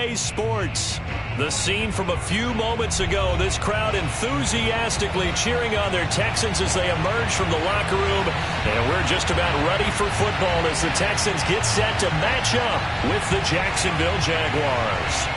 EA Sports. The scene from a few moments ago, this crowd enthusiastically cheering on their Texans as they emerge from the locker room. And we're just about ready for football as the Texans get set to match up with the Jacksonville Jaguars.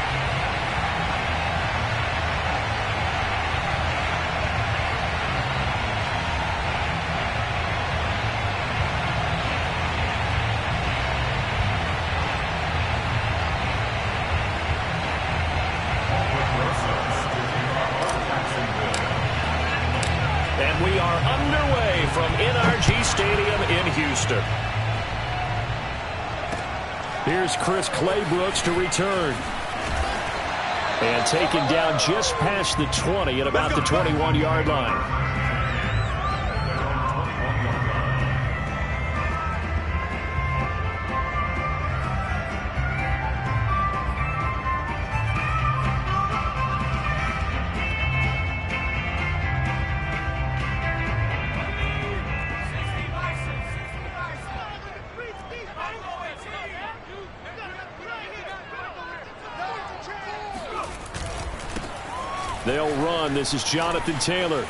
We are underway from NRG Stadium in Houston. Here's Chris Claybrooks to return. And taken down just past the 20 at about the 21-yard line. They'll run. This is Jonathan Taylor.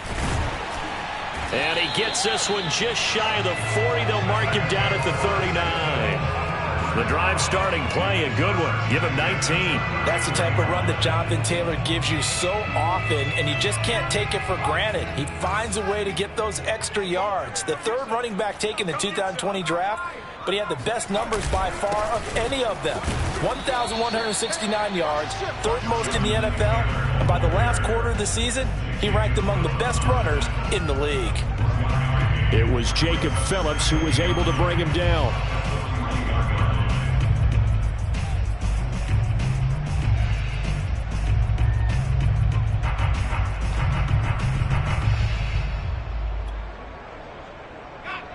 And he gets this one just shy of the 40. They'll mark him down at the 39. The drive starting play, a good one. Give him 19. That's the type of run that Jonathan Taylor gives you so often, and you just can't take it for granted. He finds a way to get those extra yards. The third running back taken in the 2020 draft, but he had the best numbers by far of any of them. 1,169 yards, third most in the NFL, and by the last quarter of the season, he ranked among the best runners in the league. It was Jacob Phillips who was able to bring him down.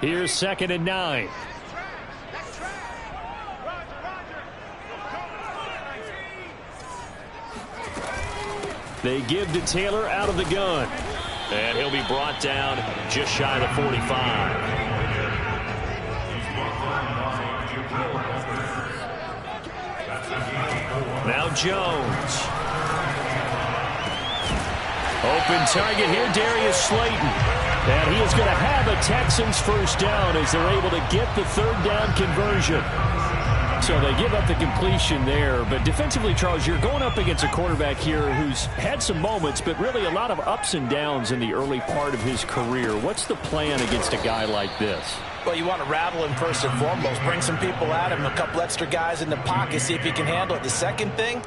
Here's 2nd and 9. They give to Taylor out of the gun. And he'll be brought down just shy of the 45. Now Jones. Open target here, Darius Slayton. And he is going to have a Texans first down as they're able to get the third down conversion. So they give up the completion there. But defensively, Charles, you're going up against a quarterback here who's had some moments, but really a lot of ups and downs in the early part of his career. What's the plan against a guy like this? Well, you want to rattle him first and foremost. Bring some people at him, a couple extra guys in the pocket, see if he can handle it. The second thing,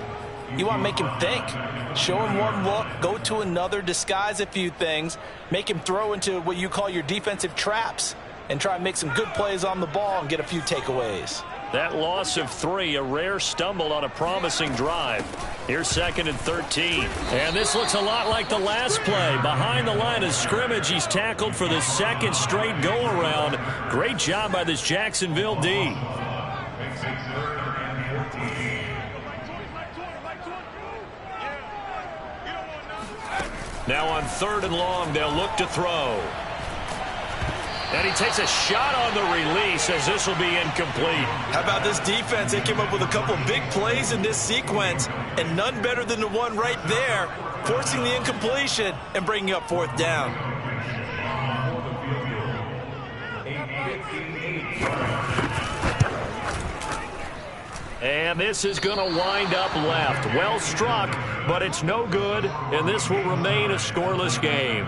you want to make him think. Show him one look, go to another, disguise a few things, make him throw into what you call your defensive traps, and try and make some good plays on the ball and get a few takeaways. That loss of 3, a rare stumble on a promising drive. Here's 2nd and 13. And this looks a lot like the last play. Behind the line of scrimmage, he's tackled for the second straight go-around. Great job by this Jacksonville D. Now on 3rd and long, they'll look to throw. And he takes a shot on the release as this will be incomplete. How about this defense? They came up with a couple big plays in this sequence, and none better than the one right there, forcing the incompletion and bringing up 4th down. And this is going to wind up left. Well struck, but it's no good, and this will remain a scoreless game.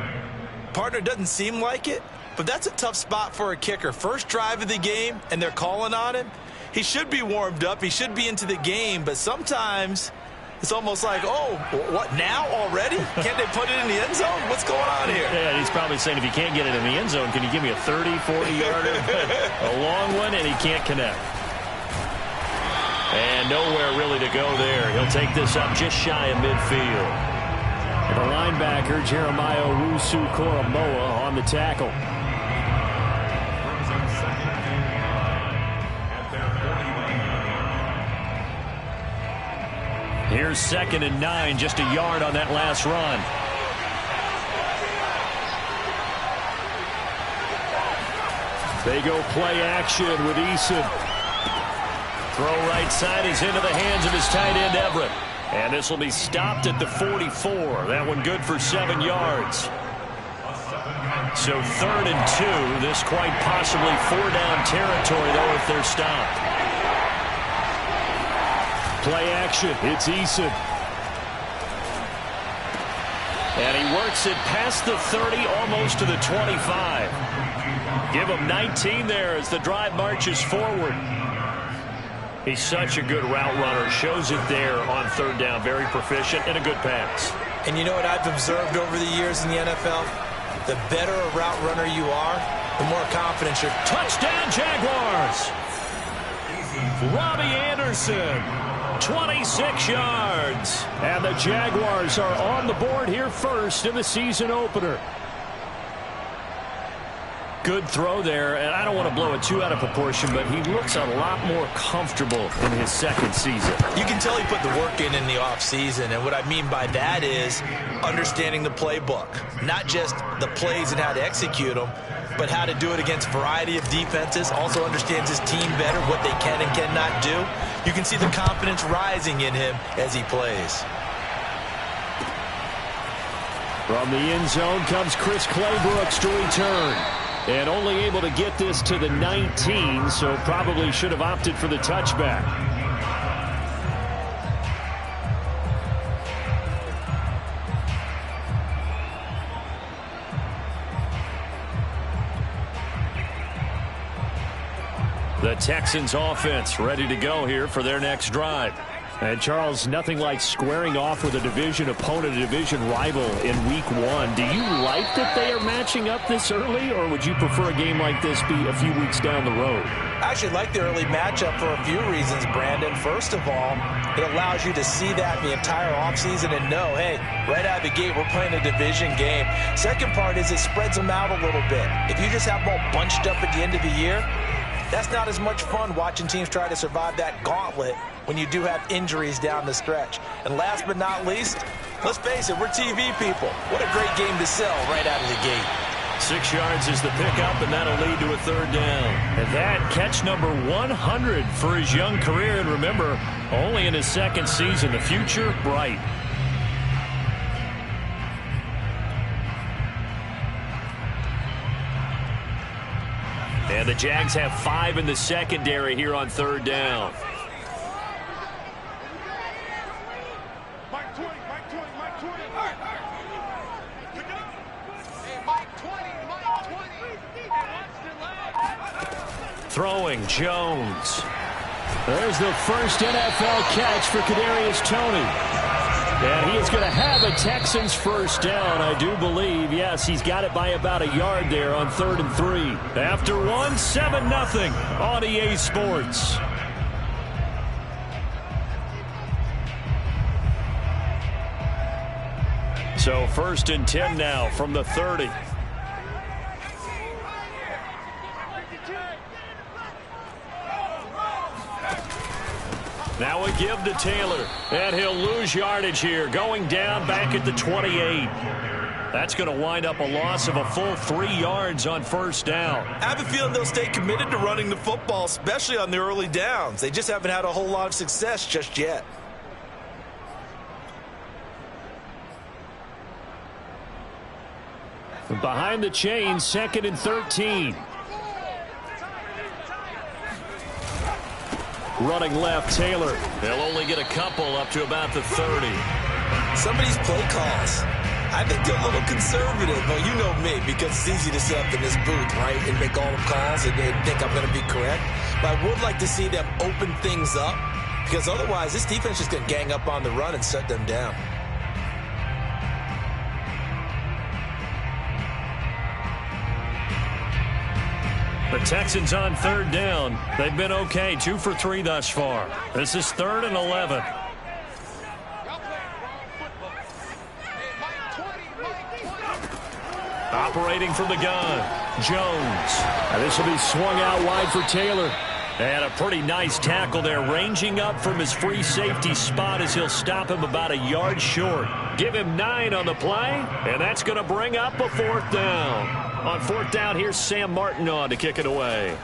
Partner, doesn't seem like it, but that's a tough spot for a kicker. First drive of the game, and they're calling on him. He should be warmed up. He should be into the game, but sometimes it's almost like, oh, what, now already? Can't they put it in the end zone? What's going on here? Yeah, he's probably saying, if you can't get it in the end zone, can you give me a 30, 40-yarder? A long one, and he can't connect. And nowhere really to go there. He'll take this up just shy of midfield. The linebacker, Jeremiah Owusu-Koramoah, on the tackle. Here's 2nd and 9, just a yard on that last run. They go play action with Eason. Throw right side is into the hands of his tight end, Everett. And this will be stopped at the 44. That one good for 7 yards. So 3rd and 2. This quite possibly 4-down territory, though, if they're stopped. Play action. It's Eason. And he works it past the 30, almost to the 25. Give him 19 there as the drive marches forward. He's such a good route runner. Shows it there on 3rd down. Very proficient and a good pass. And you know what I've observed over the years in the NFL? The better a route runner you are, the more confidence you're. Touchdown, Jaguars! Robbie Anderson, 26 yards. And the Jaguars are on the board here first in the season opener. Good throw there, and I don't want to blow it too out of proportion, but he looks a lot more comfortable in his 2nd season. You can tell he put the work in the offseason, and what I mean by that is understanding the playbook. Not just the plays and how to execute them, but how to do it against a variety of defenses. Also understands his team better, what they can and cannot do. You can see the confidence rising in him as he plays. From the end zone comes Chris Claybrooks to return. And only able to get this to the 19, so probably should have opted for the touchback. The Texans offense ready to go here for their next drive. And, Charles, nothing like squaring off with a division opponent, a division rival in Week 1. Do you like that they are matching up this early, or would you prefer a game like this be a few weeks down the road? I actually like the early matchup for a few reasons, Brandon. First of all, it allows you to see that the entire offseason and know, hey, right out of the gate, we're playing a division game. Second part is it spreads them out a little bit. If you just have them all bunched up at the end of the year, that's not as much fun watching teams try to survive that gauntlet when you do have injuries down the stretch. And last but not least, let's face it, we're TV people. What a great game to sell right out of the gate. 6 yards is the pickup, and that'll lead to a 3rd down. And that catch number 100 for his young career. And remember, only in his 2nd season. The future, bright. And the Jags have 5 in the secondary here on 3rd down. Throwing, Jones. There's the first NFL catch for Kadarius Toney. And he is going to have a Texans 1st down, I do believe. Yes, he's got it by about a yard there on 3rd and 3. After 1, 7-0 on EA Sports. So 1st and 10 now from the 30. Now a give to Taylor, and he'll lose yardage here, going down back at the 28. That's going to wind up a loss of a full 3 yards on 1st down. I have a feeling they'll stay committed to running the football, especially on the early downs. They just haven't had a whole lot of success just yet. Behind the chains, 2nd and 13. Running left, Taylor. They'll only get a couple up to about the 30. Some of these play calls, I think they're a little conservative. Well, you know me, because it's easy to sit up in this booth, right, and make all the calls and they think I'm going to be correct. But I would like to see them open things up, because otherwise this defense is going to gang up on the run and shut them down. The Texans on 3rd down. They've been okay, 2 for 3 thus far. This is 3rd and 11. Operating from the gun, Jones. And this will be swung out wide for Taylor. And a pretty nice tackle there, ranging up from his free safety spot as he'll stop him about a yard short. Give him 9 on the play, and that's going to bring up a 4th down. On 4th down, here's Sam Martin on to kick it away.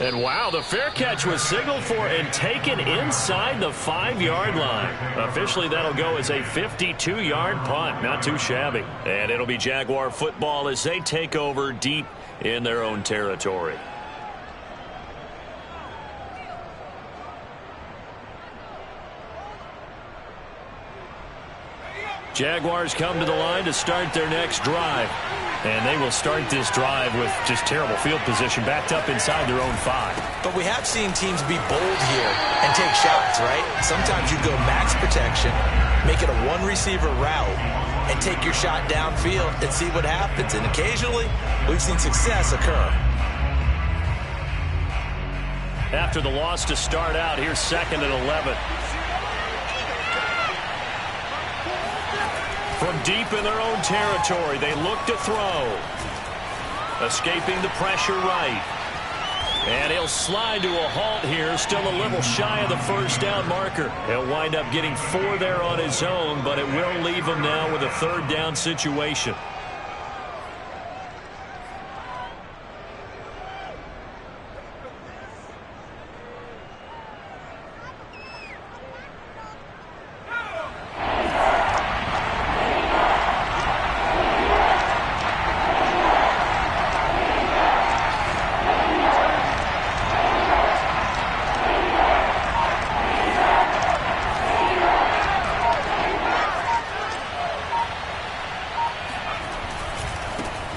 And wow, the fair catch was signaled for and taken inside the 5-yard line. Officially, that'll go as a 52-yard punt. Not too shabby. And it'll be Jaguar football as they take over deep in their own territory. Jaguars come to the line to start their next drive. And they will start this drive with just terrible field position, backed up inside their own 5. But we have seen teams be bold here and take shots, right? Sometimes you go max protection, make it a one-receiver route, and take your shot downfield and see what happens. And occasionally, we've seen success occur. After the loss to start out, here's 2nd and 11. From deep in their own territory, they look to throw. Escaping the pressure right. And he'll slide to a halt here, still a little shy of the first down marker. He'll wind up getting 4 there on his own, but it will leave him now with a 3rd down situation.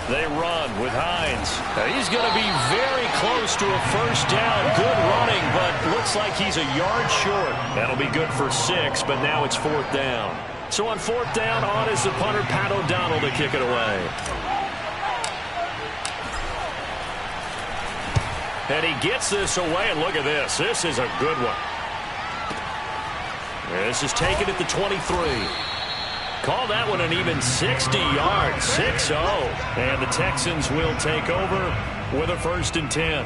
They run with Hines. He's going to be very close to a first down. Good running, but looks like he's a yard short. That'll be good for 6, but now it's 4th down. So on 4th down, on is the punter, Pat O'Donnell, to kick it away. And he gets this away, and look at this. This is a good one. This is taken at the 23. Call that one an even 60 yards, 6-0. And the Texans will take over with a 1st and 10.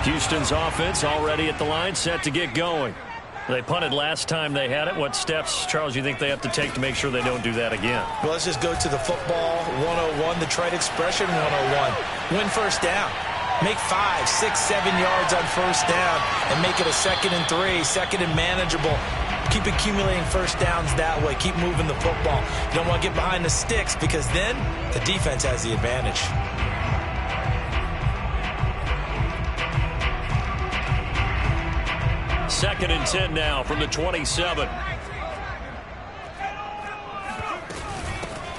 Houston's offense already at the line, set to get going. They punted last time they had it. What steps, Charles, you think they have to take to make sure they don't do that again? Well, let's just go to the football 101, the trade expression 101. Win first down. Make 5, 6, 7 yards on first down and make it a 2nd and 3, 2nd and manageable. Keep accumulating first downs that way. Keep moving the football. You don't want to get behind the sticks because then the defense has the advantage. Second and 10 now from the 27.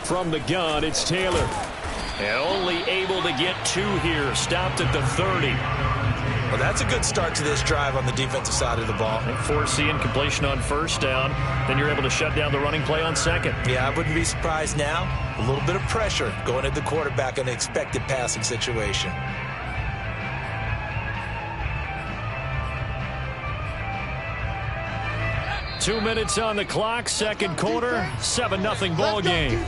From the gun, it's Taylor. And only able to get 2 here. Stopped at the 30. Well, that's a good start to this drive on the defensive side of the ball. And forcing completion on first down. Then you're able to shut down the running play on 2nd. Yeah, I wouldn't be surprised now. A little bit of pressure going at the quarterback in an expected passing situation. Two minutes on the clock, 2nd quarter, 7-0 ball game.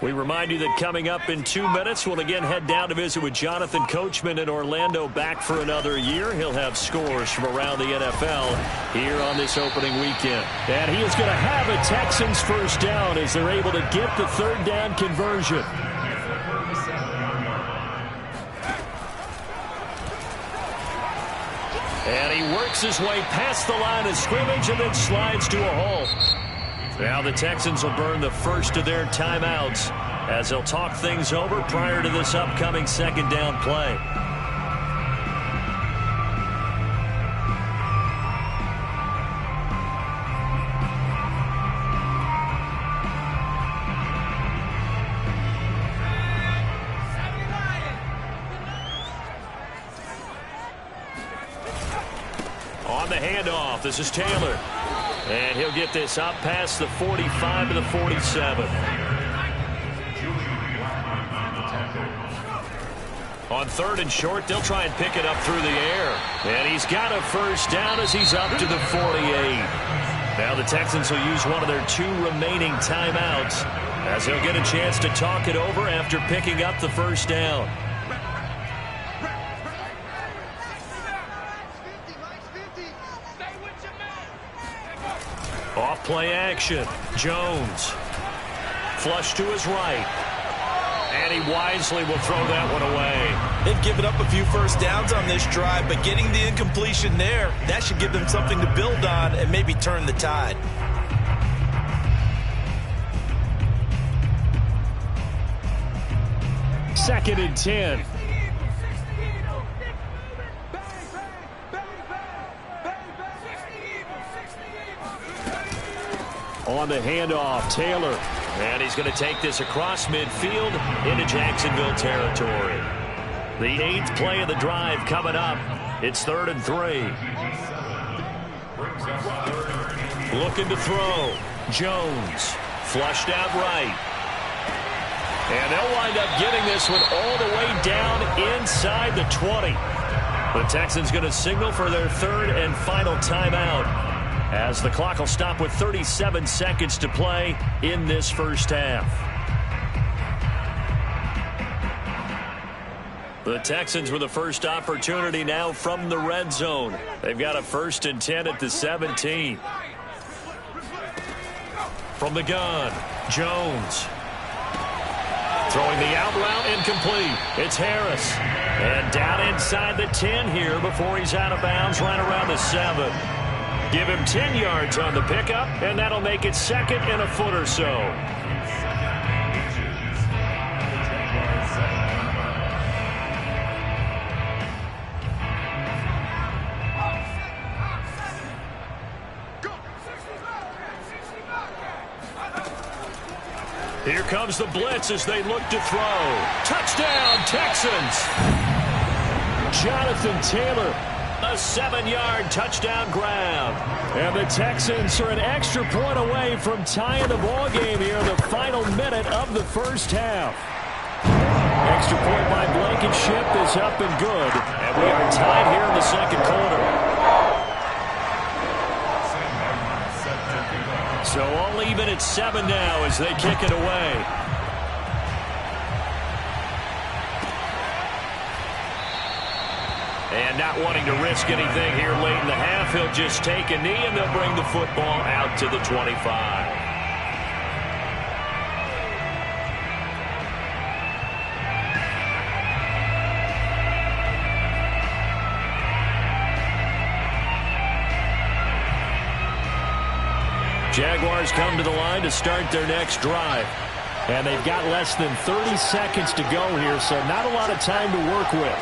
We remind you that coming up in 2 minutes, we'll again head down to visit with Jonathan Coachman in Orlando, back for another year. He'll have scores from around the NFL here on this opening weekend. And he is going to have a Texans first down as they're able to get the 3rd down conversion. And he works his way past the line of scrimmage and then slides to a halt. Now the Texans will burn the first of their timeouts as they'll talk things over prior to this upcoming 2nd down play. On the handoff, this is Taylor. And he'll get this up past the 45 to the 47. On 3rd and short, they'll try and pick it up through the air. And he's got a first down as he's up to the 48. Now the Texans will use one of their 2 remaining timeouts as he'll get a chance to talk it over after picking up the first down. Off play action. Jones. Flush to his right. And he wisely will throw that one away. They've given up a few first downs on this drive, but getting the incompletion there, that should give them something to build on and maybe turn the tide. Second and 10. On the handoff, Taylor. And he's going to take this across midfield into Jacksonville territory. The 8th play of the drive coming up. It's 3rd and 3. Looking to throw. Jones. Flushed out right. And they'll wind up getting this one all the way down inside the 20. The Texans going to signal for their 3rd and final timeout, as the clock will stop with 37 seconds to play in this first half. The Texans with the first opportunity now from the red zone. They've got a 1st and 10 at the 17. From the gun, Jones. Throwing the out route incomplete. It's Harris. And down inside the 10 here before he's out of bounds right around the 7. Give him 10 yards on the pickup, and that'll make it 2nd and a foot or so. Here comes the blitz as they look to throw. Touchdown, Texans! Jonathan Taylor. A 7-yard touchdown grab. And the Texans are an extra point away from tying the ball game here in the final minute of the first half. Extra point by Blankenship is up and good. And we are tied here in the second quarter. So all even at 7 now as they kick it away. And not wanting to risk anything here late in the half, he'll just take a knee and they'll bring the football out to the 25. Jaguars come to the line to start their next drive. And they've got less than 30 seconds to go here, so not a lot of time to work with.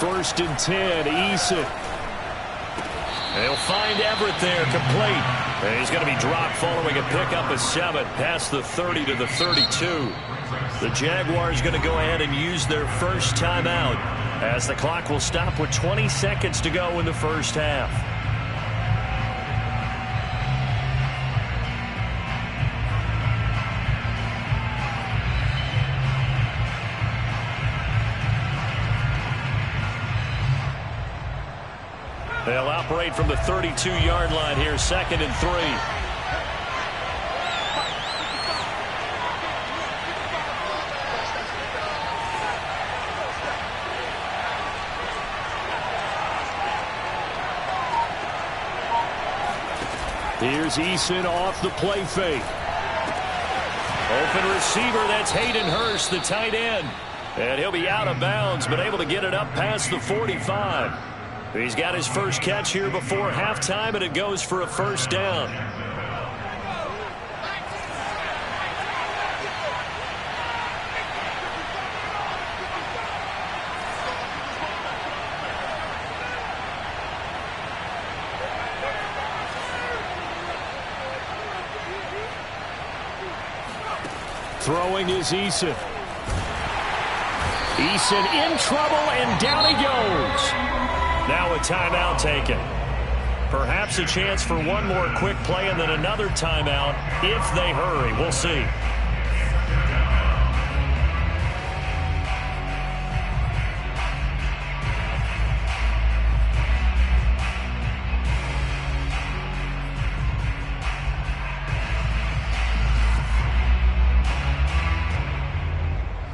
1st and 10, Eason. They'll find Everett there, complete. And he's going to be dropped following a pickup of 7 past the 30 to the 32. The Jaguars going to go ahead and use their first timeout as the clock will stop with 20 seconds to go in the first half. They'll operate from the 32-yard line here, 2nd and 3. Here's Eason off the play fake. Open receiver, that's Hayden Hurst, the tight end. And he'll be out of bounds, but able to get it up past the 45. He's got his first catch here before halftime, and it goes for a first down. Throwing is Eason. Eason in trouble, and down he goes. Now a timeout taken. Perhaps a chance for one more quick play and then another timeout if they hurry. We'll see.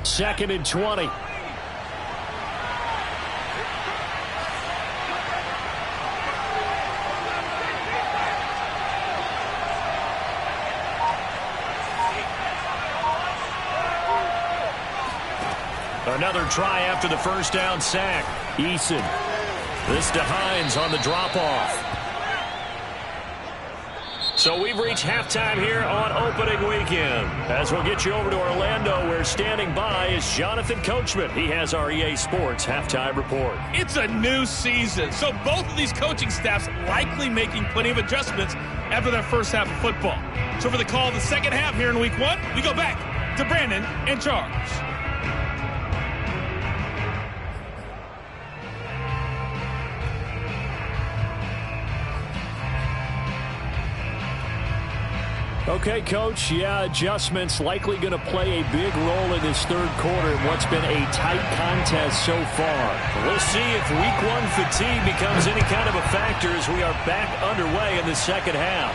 Second and 20. Another try after the first down sack. Eason. This to Hines on the drop-off. So we've reached halftime here on opening weekend. As we'll get you over to Orlando, where standing by is Jonathan Coachman. He has our EA Sports halftime report. It's a new season, so both of these coaching staffs likely making plenty of adjustments after their first half of football. So for the call of the second half here in week one, we go back to Brandon and Charles. Okay, Coach, adjustments likely going to play a big role in this third quarter in what's been a tight contest so far. We'll see if week one fatigue becomes any kind of a factor as we are back underway in the second half.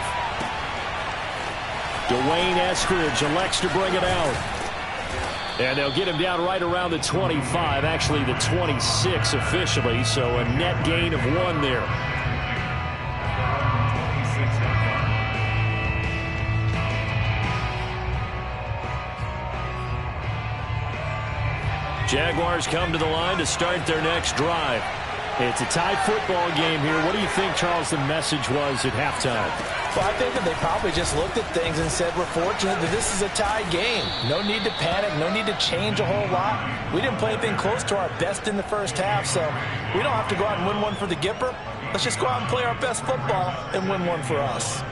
Dwayne Eskridge elects to bring it out. And they'll get him down right around the 25, actually the 26 officially, so a net gain of 1 there. Jaguars come to the line to start their next drive. It's a tied football game here. What do you think, Charles, the message was at halftime? Well, I think that they probably just looked at things and said, we're fortunate that this is a tied game. No need to panic. No need to change a whole lot. We didn't play anything close to our best in the first half, so we don't have to go out and win one for the Gipper. Let's just go out and play our best football and win one for us.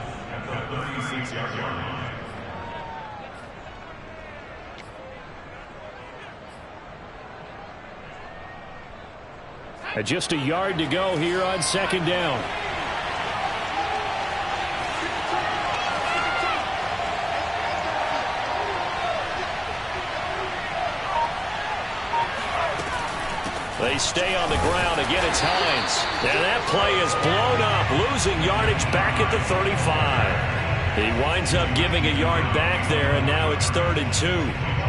Just a yard to go here on second down. They stay on the ground. Again, it's Hines. And that play is blown up, losing yardage back at the 35. He winds up giving a yard back there, and now it's 3rd and 2.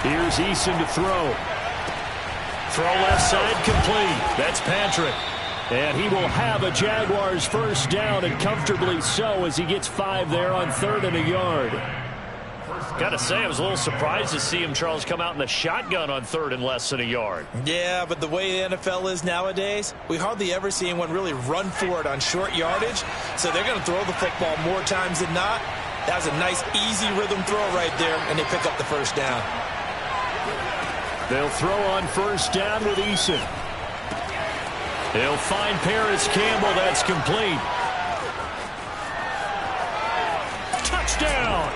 Here's Eason to throw. Throw left side complete. That's Patrick. And he will have a Jaguars first down, and comfortably so, as he gets 5 there on 3rd and a yard. Got to say, I was a little surprised to see him, Charles, come out in the shotgun on 3rd and less than a yard. Yeah, but the way the NFL is nowadays, we hardly ever see anyone really run for it on short yardage. So they're going to throw the football more times than not. That was a nice, easy rhythm throw right there, and they pick up the first down. They'll throw on first down with Eason. He'll find Paris Campbell. That's complete. Touchdown!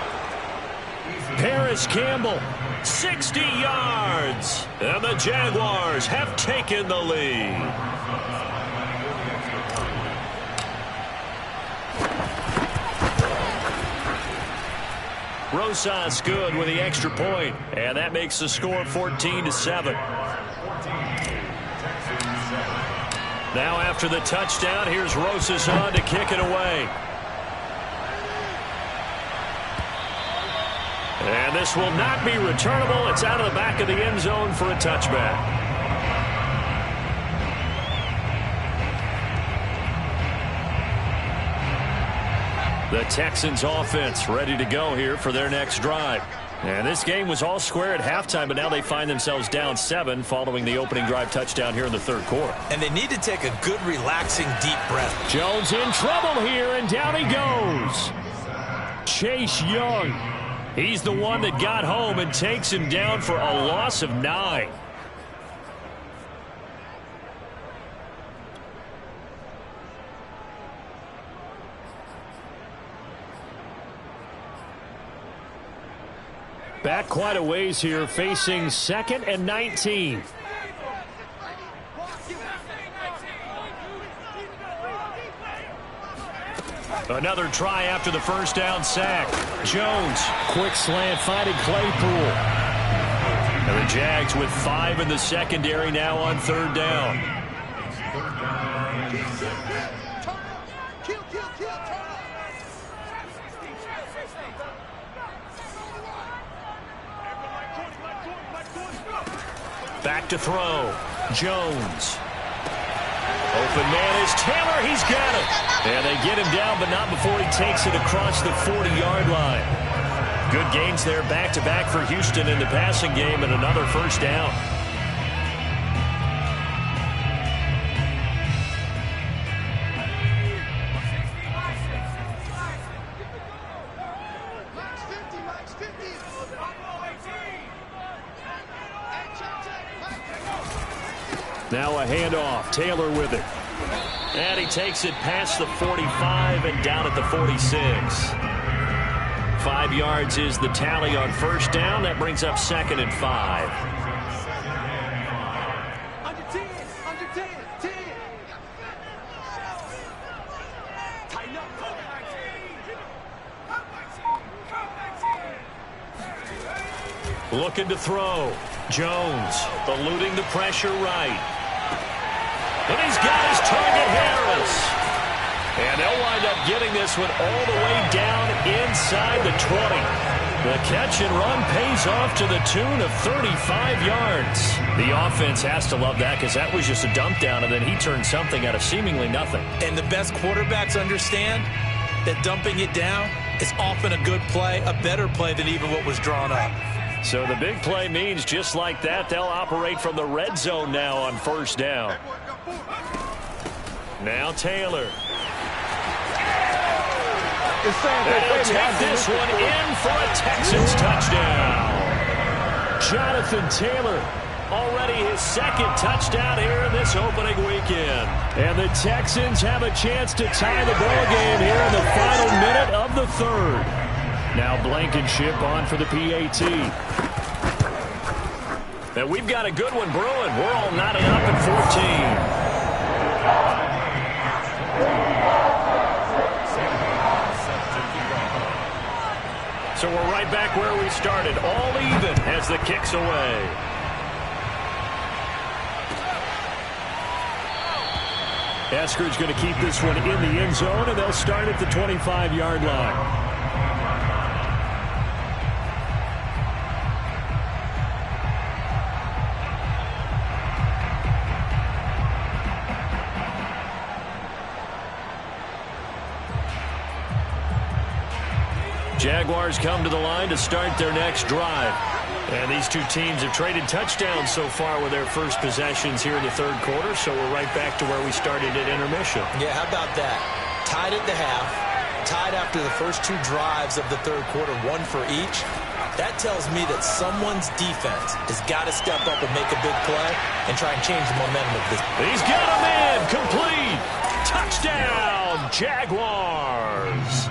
Paris Campbell, 60 yards. And the Jaguars have taken the lead. Rosas good with the extra point, and that makes the score 14-7. Now after the touchdown, here's Rosas on to kick it away. And this will not be returnable. It's out of the back of the end zone for a touchback. The Texans offense ready to go here for their next drive. And this game was all square at halftime, but now they find themselves down 7 following the opening drive touchdown here in the third quarter. And they need to take a good, relaxing, deep breath. Jones in trouble here, and down he goes. Chase Young. He's the one that got home and takes him down for a loss of 9. Back quite a ways here, facing 2nd and 19. Another try after the first down sack. Jones, quick slant finding Claypool. And the Jags with 5 in the secondary now on 3rd down. Back to throw. Jones. Open man is Taylor. He's got it. And they get him down, but not before he takes it across the 40-yard line. Good gains there back-to-back for Houston in the passing game, and another first down. Now a handoff. Taylor with it. And he takes it past the 45 and down at the 46. 5 yards is the tally on first down. That brings up 2nd and 5. Under 10, under 10, 10. Tighten up. Looking to throw. Jones eluding the pressure right. And he's got his target, Harris. And they'll wind up getting this one all the way down inside the 20. The catch and run pays off to the tune of 35 yards. The offense has to love that because that was just a dump down, and then he turned something out of seemingly nothing. And the best quarterbacks understand that dumping it down is often a good play, a better play than even what was drawn up. So the big play means just like that, they'll operate from the red zone now on first down. Now Taylor. They'll take this one in for a Texans touchdown. Jonathan Taylor, already his 2nd touchdown here in this opening weekend. And the Texans have a chance to tie the ball game here in the final minute of the 3rd. Now Blankenship on for the PAT. And we've got a good one brewing. We're all knotted up at 14. So we're right back where we started, all even as the kick's away. Eskridge going to keep this one in the end zone, and they'll start at the 25-yard line. Jaguars come to the line to start their next drive. And these two teams have traded touchdowns so far with their first possessions here in the 3rd quarter, so we're right back to where we started at intermission. Yeah, how about that? Tied at the half, tied after the first 2 drives of the 3rd quarter, 1 for each. That tells me that someone's defense has got to step up and make a big play and try and change the momentum of this. He's got a man, complete, touchdown, Jaguars.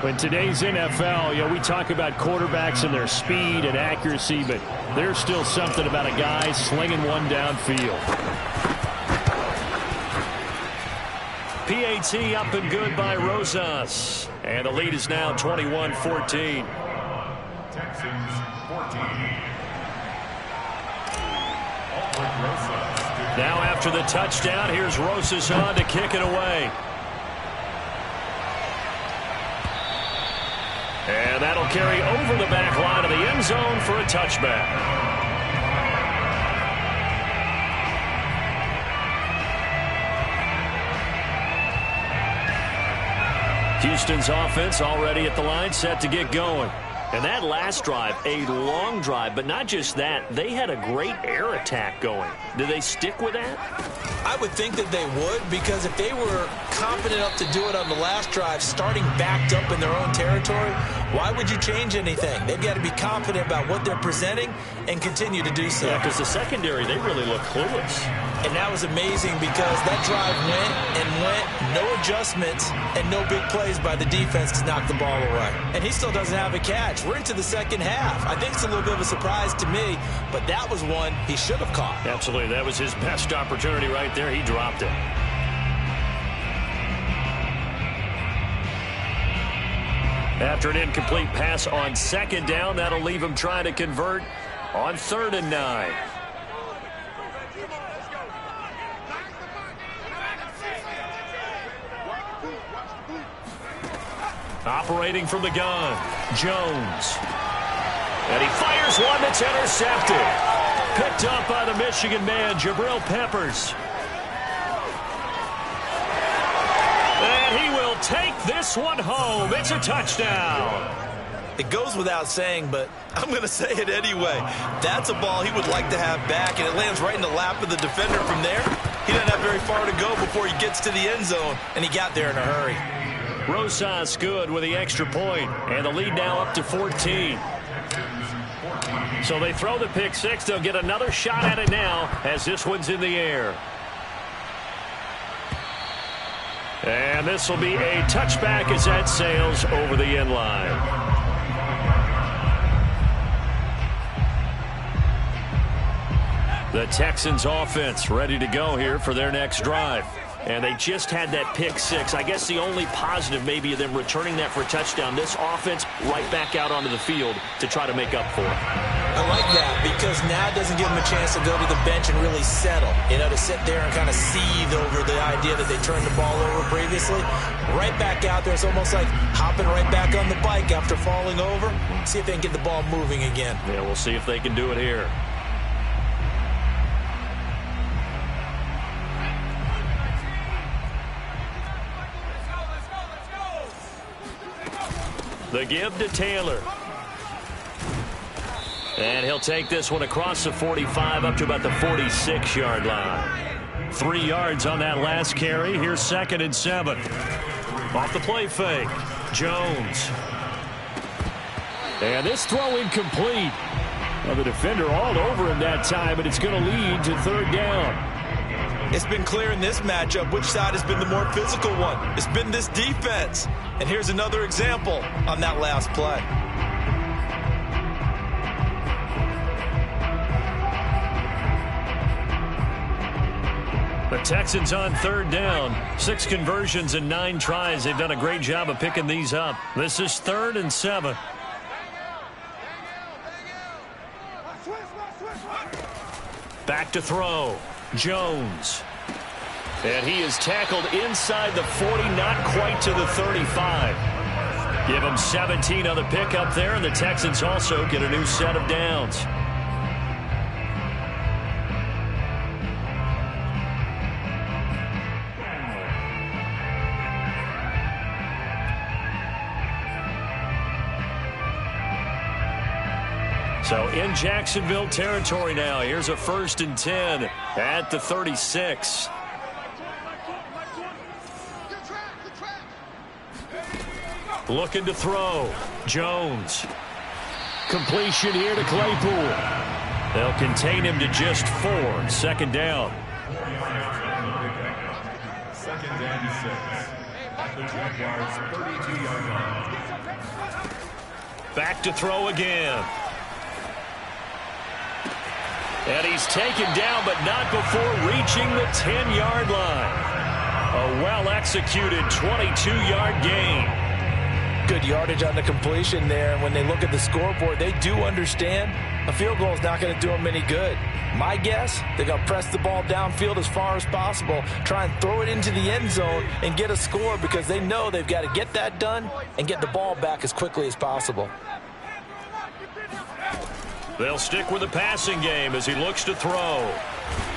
In today's NFL, we talk about quarterbacks and their speed and accuracy, but there's still something about a guy slinging one downfield. PAT up and good by Rosas. And the lead is now 21-14. Texans 14. Now after the touchdown, here's Rosas on to kick it away. And that'll carry over the back line of the end zone for a touchback. Houston's offense already at the line, set to get going. And that last drive, a long drive, but not just that, they had a great air attack going. Do they stick with that? I would think that they would, because if they were confident enough to do it on the last drive, starting backed up in their own territory, why would you change anything? They've got to be confident about what they're presenting and continue to do so. Yeah, because the secondary, they really look clueless. And that was amazing because that drive went and went, no adjustments, and no big plays by the defense to knock the ball away. And he still doesn't have a catch. We're into the second half. I think it's a little bit of a surprise to me, but that was one he should have caught. Absolutely. That was his best opportunity right there. He dropped it. After an incomplete pass on second down, that'll leave him trying to convert on 3rd and 9. Operating from the gun, Jones. And he fires one that's intercepted. Picked up by the Michigan man, Jabril Peppers. And he will take this one home. It's a touchdown. It goes without saying, but I'm going to say it anyway. That's a ball he would like to have back, and it lands right in the lap of the defender from there. He doesn't have very far to go before he gets to the end zone, and he got there in a hurry. Rosas good with the extra point, and the lead now up to 14. So they throw the pick six. They'll get another shot at it now as this one's in the air. And this will be a touchback as that sails over the end line. The Texans offense ready to go here for their next drive. And they just had that pick six. I guess the only positive maybe of them returning that for a touchdown. This offense right back out onto the field to try to make up for it. I like that because now it doesn't give them a chance to go to the bench and really settle. You know, to sit there and kind of seethe over the idea that they turned the ball over previously. Right back out there. It's almost like hopping right back on the bike after falling over. See if they can get the ball moving again. Yeah, we'll see if they can do it here. The give to Taylor. And he'll take this one across the 45 up to about the 46-yard line. 3 yards on that last carry. Here's 2nd and 7. Off the play fake. Jones. And this throw incomplete. Well, the defender all over him that time, but it's going to lead to 3rd down. It's been clear in this matchup which side has been the more physical one. It's been this defense. And here's another example on that last play. The Texans on 3rd down. 6 conversions and 9 tries. They've done a great job of picking these up. This is 3rd and 7. Back to throw. Jones. And he is tackled inside the 40, not quite to the 35. Give him 17 on the pickup there, and the Texans also get a new set of downs. So in Jacksonville territory now. Here's a 1st and 10 at the 36. Looking to throw. Jones. Completion here to Claypool. They'll contain him to just 4. 2nd down. 2nd and 6. At the Jaguars' 32-yard line. Back to throw again. And he's taken down, but not before reaching the 10-yard line. A well-executed 22-yard gain. Good yardage on the completion there. And when they look at the scoreboard, they do understand a field goal is not going to do them any good. My guess, they're going to press the ball downfield as far as possible, try and throw it into the end zone and get a score because they know they've got to get that done and get the ball back as quickly as possible. They'll stick with the passing game as he looks to throw.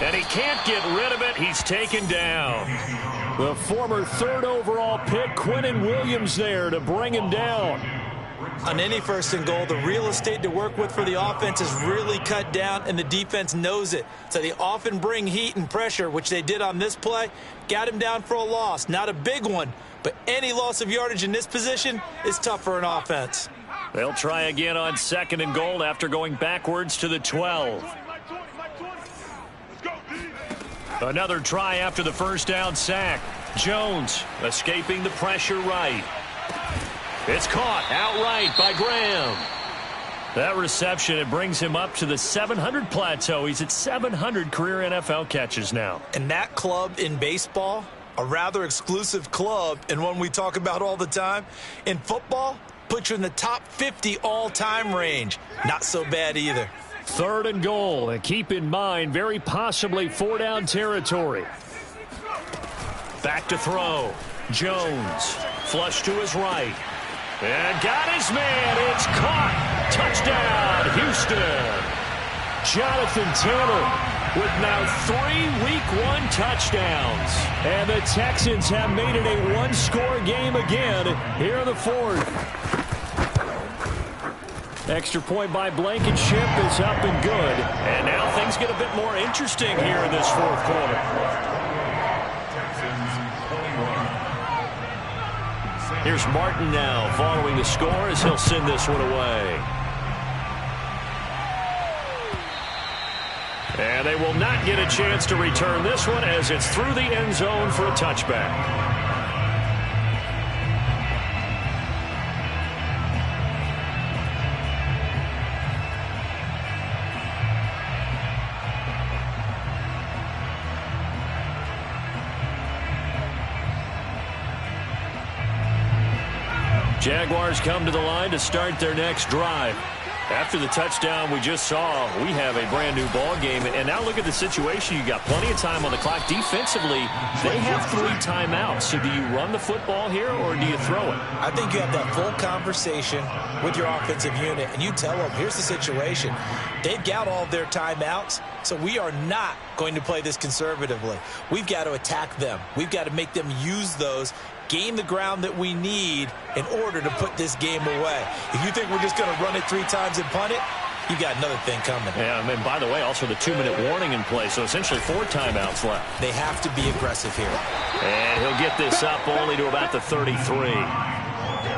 And he can't get rid of it. He's taken down. The former 3rd overall pick, Quinnen Williams, there to bring him down. On any first and goal, the real estate to work with for the offense is really cut down, and the defense knows it. So they often bring heat and pressure, which they did on this play. Got him down for a loss. Not a big one, but any loss of yardage in this position is tough for an offense. They'll try again on second and goal after going backwards to the 12. Another try after the first down sack. Jones escaping the pressure right. It's caught outright by Graham. That reception, it brings him up to the 700 plateau. He's at 700 career NFL catches now. And that club in baseball, a rather exclusive club and one we talk about all the time. In football, puts you in the top 50 all-time range. Not so bad either. Third and goal, and keep in mind, very possibly four-down territory. Back to throw. Jones, flush to his right. And got his man. It's caught. Touchdown, Houston. Jonathan Taylor with now 3 Week 1 touchdowns. And the Texans have made it a one-score game again here in the fourth. Extra point by Blankenship is up and good. And now things get a bit more interesting here in this fourth quarter. Here's Martin now following the score as he'll send this one away. And they will not get a chance to return this one as it's through the end zone for a touchback. Jaguars come to the line to start their next drive. After the touchdown we just saw, we have a brand new ball game. And now look at the situation. You got plenty of time on the clock. Defensively, they have 3 timeouts. So do you run the football here or do you throw it? I think you have that full conversation with your offensive unit, and you tell them, here's the situation. They've got all of their timeouts, so we are not going to play this conservatively. We've got to attack them. We've got to make them use those, gain the ground that we need in order to put this game away. If you think we're just going to run it 3 times and punt it, you got another thing coming. Yeah, and by the way, also the 2-minute warning in play, so essentially 4 timeouts left. They have to be aggressive here. And he'll get this up only to about the 33.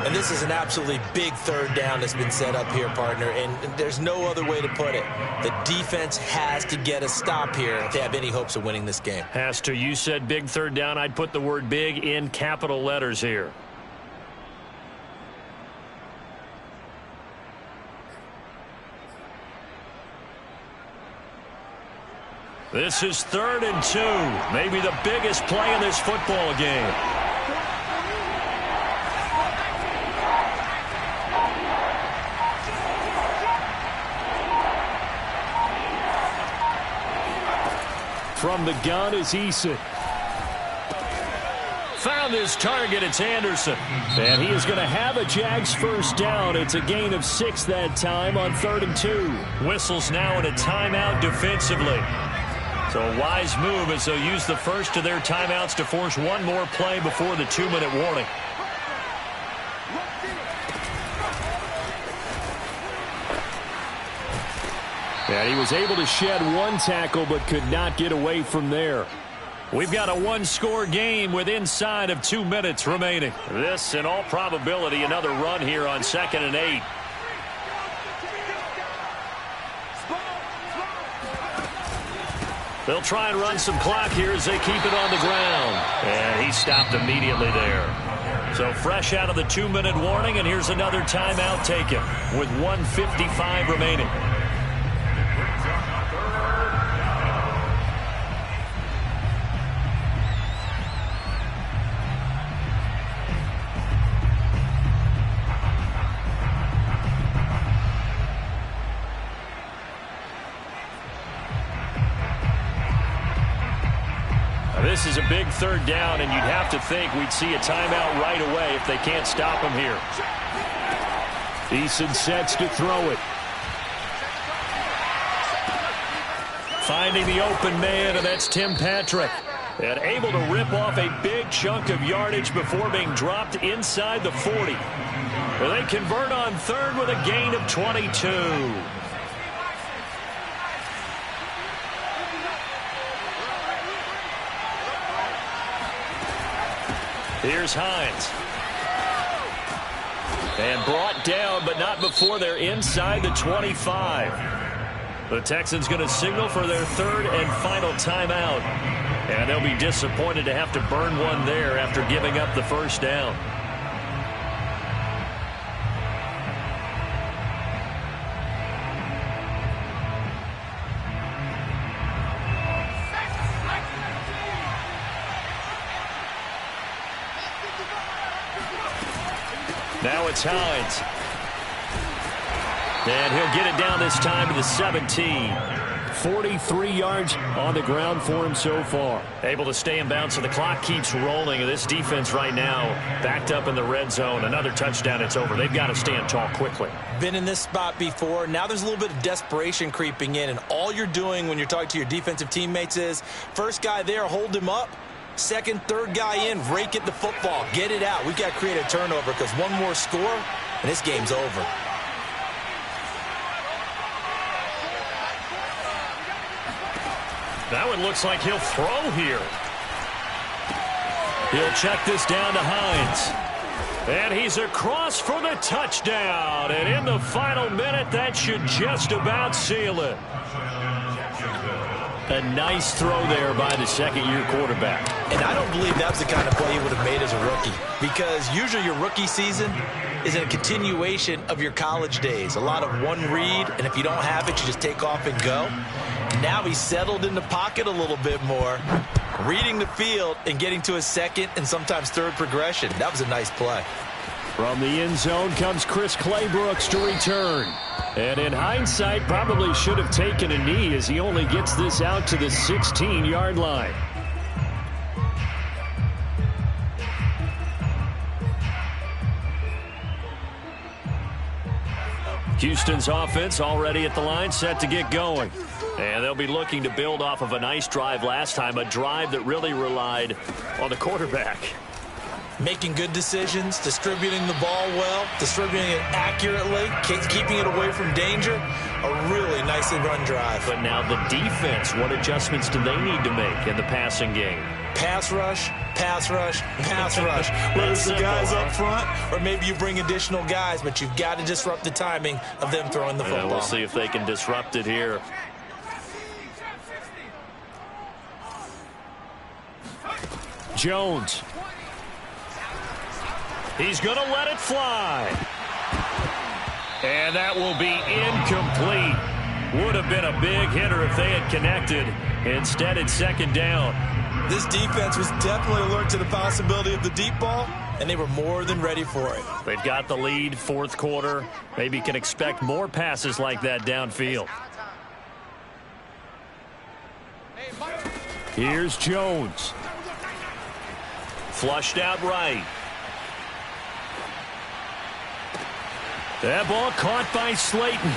And this is an absolutely big third down that's been set up here, partner, and there's no other way to put it. The defense has to get a stop here if they have any hopes of winning this game. Has to. You said big third down. I'd put the word big in capital letters here. This is 3rd and 2. Maybe the biggest play in this football game. From the gun is Eason. Found his target. It's Anderson. And he is going to have a Jags first down. It's a gain of 6 that time on 3rd and 2. Whistles now in a timeout defensively. So a wise move as they'll use the first of their timeouts to force one more play before the 2-minute warning. And he was able to shed 1 tackle but could not get away from there. We've got a one-score game with inside of 2 minutes remaining. This, in all probability, another run here on 2nd and 8. They'll try and run some clock here as they keep it on the ground. And he stopped immediately there. So fresh out of the 2-minute warning, and here's another timeout taken with 1:55 remaining. This is a big third down, and you'd have to think we'd see a timeout right away if they can't stop him here. Eason sets to throw it. Finding the open man, and that's Tim Patrick. And able to rip off a big chunk of yardage before being dropped inside the 40. They convert on third with a gain of 22. Here's Hines. And brought down, but not before they're inside the 25. The Texans going to signal for their third and final timeout. And they'll be disappointed to have to burn one there after giving up the first down. Now it's Hines. And he'll get it down this time to the 17. 43 yards on the ground for him so far. Able to stay in bounds, so the clock keeps rolling. This defense right now backed up in the red zone. Another touchdown, it's over. They've got to stand tall quickly. Been in this spot before. Now there's a little bit of desperation creeping in, and all you're doing when you're talking to your defensive teammates is, first guy there, hold him up. Second, third guy in, rake at the football. Get it out. We've got to create a turnover because one more score, and this game's over. That one looks like he'll throw here. He'll check this down to Hines. And he's across for the touchdown. And in the final minute, that should just about seal it. A nice throw there by the second-year quarterback. And I don't believe that was the kind of play he would have made as a rookie, because usually your rookie season is a continuation of your college days. A lot of one read, and if you don't have it, you just take off and go. Now he's settled in the pocket a little bit more, reading the field and getting to a second and sometimes third progression. That was a nice play. From the end zone comes Chris Claybrooks to return. And in hindsight, probably should have taken a knee as he only gets this out to the 16-yard line. Houston's offense already at the line, set to get going. And they'll be looking to build off of a nice drive last time, a drive that really relied on the quarterback. Making good decisions, distributing the ball well, distributing it accurately, keeping it away from danger. A really nicely run drive. But now the defense, what adjustments do they need to make in the passing game? Pass rush, pass rush, pass rush. Whether it's the guys up front or maybe you bring additional guys, but you've got to disrupt the timing of them throwing the football. We'll see if they can disrupt it here. Jones. He's going to let it fly. And that will be incomplete. Would have been a big hitter if they had connected. Instead, it's second down. This defense was definitely alert to the possibility of the deep ball, and they were more than ready for it. They've got the lead, fourth quarter. Maybe can expect more passes like that downfield. Here's Jones. Flushed out right. That ball caught by Slayton.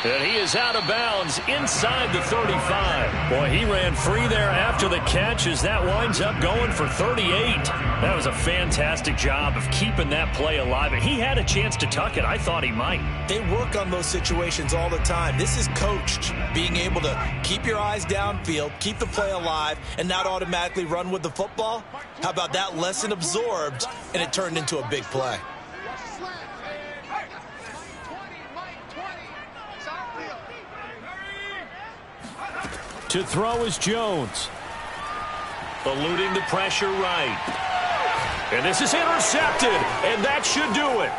And he is out of bounds inside the 35. Boy, he ran free there after the catch as that winds up going for 38. That was a fantastic job of keeping that play alive. And he had a chance to tuck it. I thought he might. They work on those situations all the time. This is coached, being able to keep your eyes downfield, keep the play alive, and not automatically run with the football. How about that lesson absorbed, and it turned into a big play. To throw is Jones. Eluding the pressure right. And this is intercepted, and that should do it.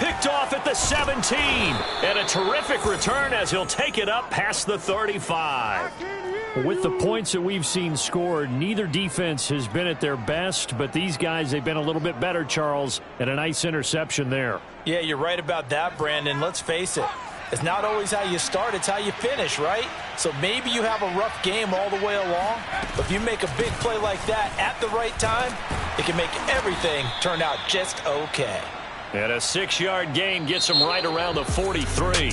Picked off at the 17. And a terrific return as he'll take it up past the 35. With the points that we've seen scored, neither defense has been at their best, but these guys, they've been a little bit better, Charles, and a nice interception there. Yeah, you're right about that, Brandon. Let's face it. It's not always how you start, it's how you finish, right? So maybe you have a rough game all the way along, but if you make a big play like that at the right time, it can make everything turn out just okay. And a 6-yard gain gets him right around the 43.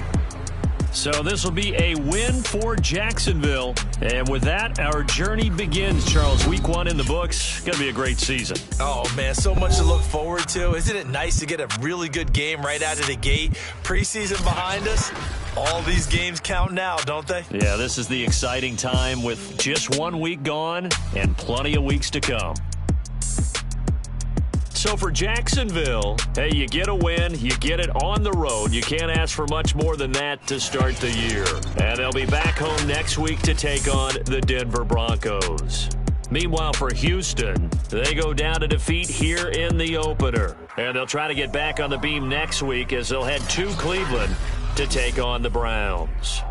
So this will be a win for Jacksonville. And with that, our journey begins, Charles. Week 1 in the books. Going to be a great season. Oh, man, so much to look forward to. Isn't it nice to get a really good game right out of the gate? Preseason behind us. All these games count now, don't they? Yeah, this is the exciting time with just 1 week gone and plenty of weeks to come. So for Jacksonville, hey, you get a win, you get it on the road. You can't ask for much more than that to start the year. And they'll be back home next week to take on the Denver Broncos. Meanwhile, for Houston, they go down to defeat here in the opener. And they'll try to get back on the beam next week as they'll head to Cleveland to take on the Browns.